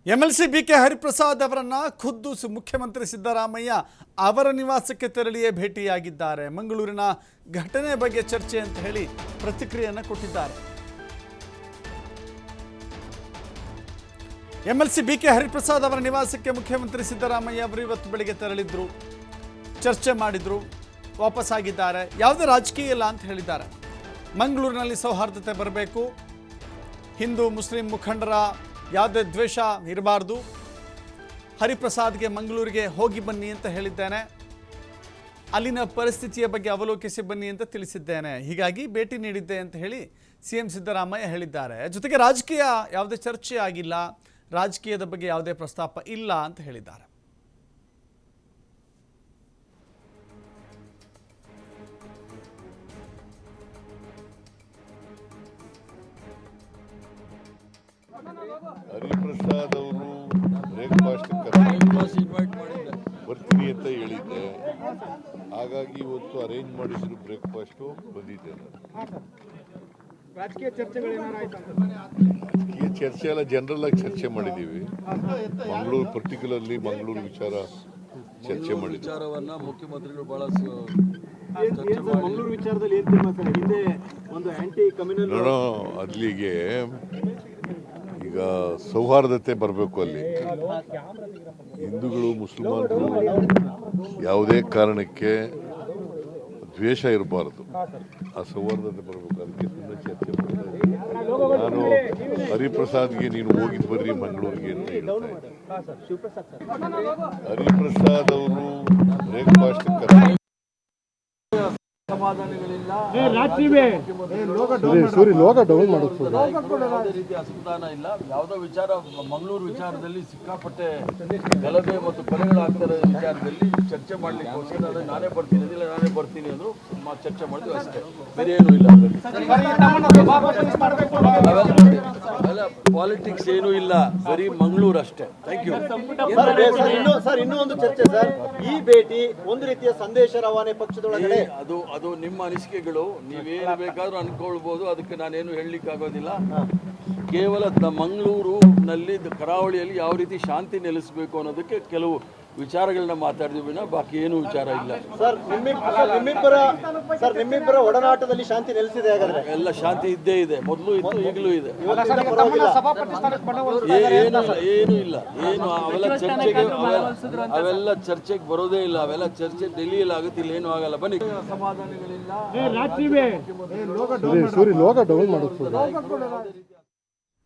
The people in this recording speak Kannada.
ಎಂಎಲ್ಸಿ ಬಿಕೆ ಹರಿಪ್ರಸಾದ್ ಅವರನ್ನ ಖುದ್ದು ಮುಖ್ಯಮಂತ್ರಿ ಸಿದ್ದರಾಮಯ್ಯ ಅವರ ನಿವಾಸಕ್ಕೆ ತೆರಳಿಯೇ ಭೇಟಿಯಾಗಿದ್ದಾರೆ. ಮಂಗಳೂರಿನ ಘಟನೆ ಬಗ್ಗೆ ಚರ್ಚೆ ಅಂತ ಹೇಳಿ ಪ್ರತಿಕ್ರಿಯೆಯನ್ನು ಕೊಟ್ಟಿದ್ದಾರೆ. ಎಂಎಲ್ಸಿ ಬಿಕೆ ಹರಿಪ್ರಸಾದ್ ಅವರ ನಿವಾಸಕ್ಕೆ ಮುಖ್ಯಮಂತ್ರಿ ಸಿದ್ದರಾಮಯ್ಯ ಅವರು ಇವತ್ತು ಬೆಳಗ್ಗೆ ತೆರಳಿದ್ರು, ಚರ್ಚೆ ಮಾಡಿದ್ರು, ವಾಪಸ್ಸಾಗಿದ್ದಾರೆ. ಯಾವುದೇ ರಾಜಕೀಯ ಇಲ್ಲ ಅಂತ ಹೇಳಿದ್ದಾರೆ. ಮಂಗಳೂರಿನಲ್ಲಿ ಸೌಹಾರ್ದತೆ ಬರಬೇಕು, ಹಿಂದೂ ಮುಸ್ಲಿಂ ಮುಖಂಡರ ಯಾವುದೇ ದ್ವೇಷ ಇರಬಾರ್ದು, ಹರಿಪ್ರಸಾದ್ಗೆ ಮಂಗಳೂರಿಗೆ ಹೋಗಿ ಬನ್ನಿ ಅಂತ ಹೇಳಿದ್ದೇನೆ, ಅಲ್ಲಿನ ಪರಿಸ್ಥಿತಿಯ ಬಗ್ಗೆ ಅವಲೋಕಿಸಿ ಬನ್ನಿ ಅಂತ ತಿಳಿಸಿದ್ದೇನೆ, ಹೀಗಾಗಿ ಭೇಟಿ ನೀಡಿದ್ದೆ ಅಂತ ಹೇಳಿ ಸಿಎಂ ಸಿದ್ದರಾಮಯ್ಯ ಹೇಳಿದ್ದಾರೆ. ಜೊತೆಗೆ ರಾಜಕೀಯ ಯಾವುದೇ ಚರ್ಚೆ ಆಗಿಲ್ಲ, ರಾಜಕೀಯದ ಬಗ್ಗೆ ಯಾವುದೇ ಪ್ರಸ್ತಾಪ ಇಲ್ಲ ಅಂತ ಹೇಳಿದ್ದಾರೆ. ಹರಿಪ್ರಸಾದ್ ಅವರು ಬ್ರೇಕ್ಫಾಸ್ಟ್ ಬರ್ತೀನಿ ಅಂತ ಹೇಳಿದ್ದೆ, ಹಾಗಾಗಿ ಇವತ್ತು ಅರೇಂಜ್ ಮಾಡಿಸಿದ್ರು ಬ್ರೇಕ್ಫಾಸ್ಟು ಬಂದಿದ್ದೇನೆ. ರಾಜಕೀಯ ಚರ್ಚೆಗಳು ರಾಜಕೀಯ ಚರ್ಚೆ ಎಲ್ಲ ಜನರಲ್ ಆಗಿ ಚರ್ಚೆ ಮಾಡಿದ್ದೀವಿ. ಮಂಗಳೂರು ಪರ್ಟಿಕ್ಯುಲರ್ಲಿ ಮಂಗಳೂರು ವಿಚಾರ ಚರ್ಚೆ ಮಾಡಿದ್ದೀವಿ. ವಿಚಾರವನ್ನ ಮುಖ್ಯಮಂತ್ರಿಗಳು ಬಹಳ ಮಂಗಳೂರು ವಿಚಾರದಲ್ಲಿ ಏನು ತೀರ್ಮಾನ ಹಿಂದೆ ಒಂದು ಆಂಟಿ ಕಮ್ಯುನಲ್ ಅಲ್ಲಿಗೆ ಈಗ ಸೌಹಾರ್ದತೆ ಬರಬೇಕು. ಅಲ್ಲಿ ಹಿಂದೂಗಳು ಮುಸಲ್ಮಾನರು ಯಾವುದೇ ಕಾರಣಕ್ಕೆ ದ್ವೇಷ ಇರಬಾರ್ದು, ಆ ಸೌಹಾರ್ದತೆ ಬರಬೇಕು. ಅದಕ್ಕೆ ತುಂಬ ಚರ್ಚೆ ಮಾಡಿದ್ದಾರೆ. ನಾನು ಹರಿಪ್ರಸಾದ್ಗೆ ನೀನು ಹೋಗಿದ್ದು ಬರ್ರಿ ಮಂಗಳೂರಿಗೆ ಅಂತ ಹೇಳ್ತಾ ಇದ್ದೆ. ಹರಿಪ್ರಸಾದ್ ಅವರು ಬ್ರೇಕ್ಫಾಸ್ಟ್ ಸಮಾಧಾನಗಳಿಲ್ಲ, ಯಾವುದೇ ರೀತಿಯ ಅಸಮಾಧಾನ ಇಲ್ಲ. ಯಾವುದೋ ವಿಚಾರ ಮಂಗಳೂರು ವಿಚಾರದಲ್ಲಿ ಸಿಕ್ಕಾಪಟ್ಟೆ ಗಲಭೆ ಮತ್ತು ಕೊಲೆಗಳಾಗ್ತಿರೋ ವಿಚಾರದಲ್ಲಿ ಚರ್ಚೆ ಮಾಡ್ಲಿಕ್ಕೋಸ್ಕರ ನಾನೇ ಬರ್ತೀನಿ ಅಂದ್ರು ಚರ್ಚೆ ಮಾಡಿದ್ವಿ ಅಷ್ಟೇ, ಬೇರೆ ಏನೂ ಇಲ್ಲ. ಅವೆಲ್ಲ ಪಾಲಿಟಿಕ್ಸ್ ಏನೂ ಇಲ್ಲ, ಬರೀ ಮಂಗಳೂರು ಅಷ್ಟೇ. Thank you sir. ಇನ್ನೂ ಒಂದು ಚರ್ಚೆ ಸರ್, ಈ ಭೇಟಿ ಒಂದು ರೀತಿಯ ಸಂದೇಶ ರವಾನೆ ಪಕ್ಷದೊಳಗಡೆ ಅದು ನಿಮ್ಮ ಅನಿಸಿಕೆಗಳು, ನೀವೇನು ಬೇಕಾದ್ರೂ ಅನ್ಕೊಳ್ಬಹುದು, ಅದಕ್ಕೆ ನಾನೇನು ಹೇಳಲಿಕ್ಕೆ ಆಗೋದಿಲ್ಲ. ಕೇವಲ ಮಂಗಳೂರಿನಲ್ಲಿ ಕರಾವಳಿಯಲ್ಲಿ ಯಾವ ರೀತಿ ಶಾಂತಿ ನೆಲೆಸಬೇಕು ಅನ್ನೋದಕ್ಕೆ ಕೆಲವು ವಿಚಾರಗಳನ್ನ ಮಾತಾಡಿದ್ವಿ, ಬಾಕಿ ಏನು ವಿಚಾರ ಇಲ್ಲ. ಸರ್ ನಿಮ್ಮಿಬ್ಬರ ಒಡನಾಟದಲ್ಲಿ ಶಾಂತಿ ನೆಲೆಸಿದೆ, ಹಾಗಾದ್ರೆ ಎಲ್ಲ ಶಾಂತಿ ಇದ್ದೇ ಇದೆ, ಮೊದಲು ಇತ್ತು, ಈಗಲೂ ಇದೆ. ಏನು ಇಲ್ಲ, ಏನು ಅವೆಲ್ಲ ಚರ್ಚೆಗೆ ಬರೋದೇ ಇಲ್ಲ. ಅವೆಲ್ಲ ಚರ್ಚೆ ಡೆಲ್ಲಿಯಲ್ಲಿ ಆಗುತ್ತೆ, ಇಲ್ಲಿ ಏನು ಆಗಲ್ಲ. ಬನ್ನಿ. ಸಮಾಧಾನಗಳಿಲ್ಲ.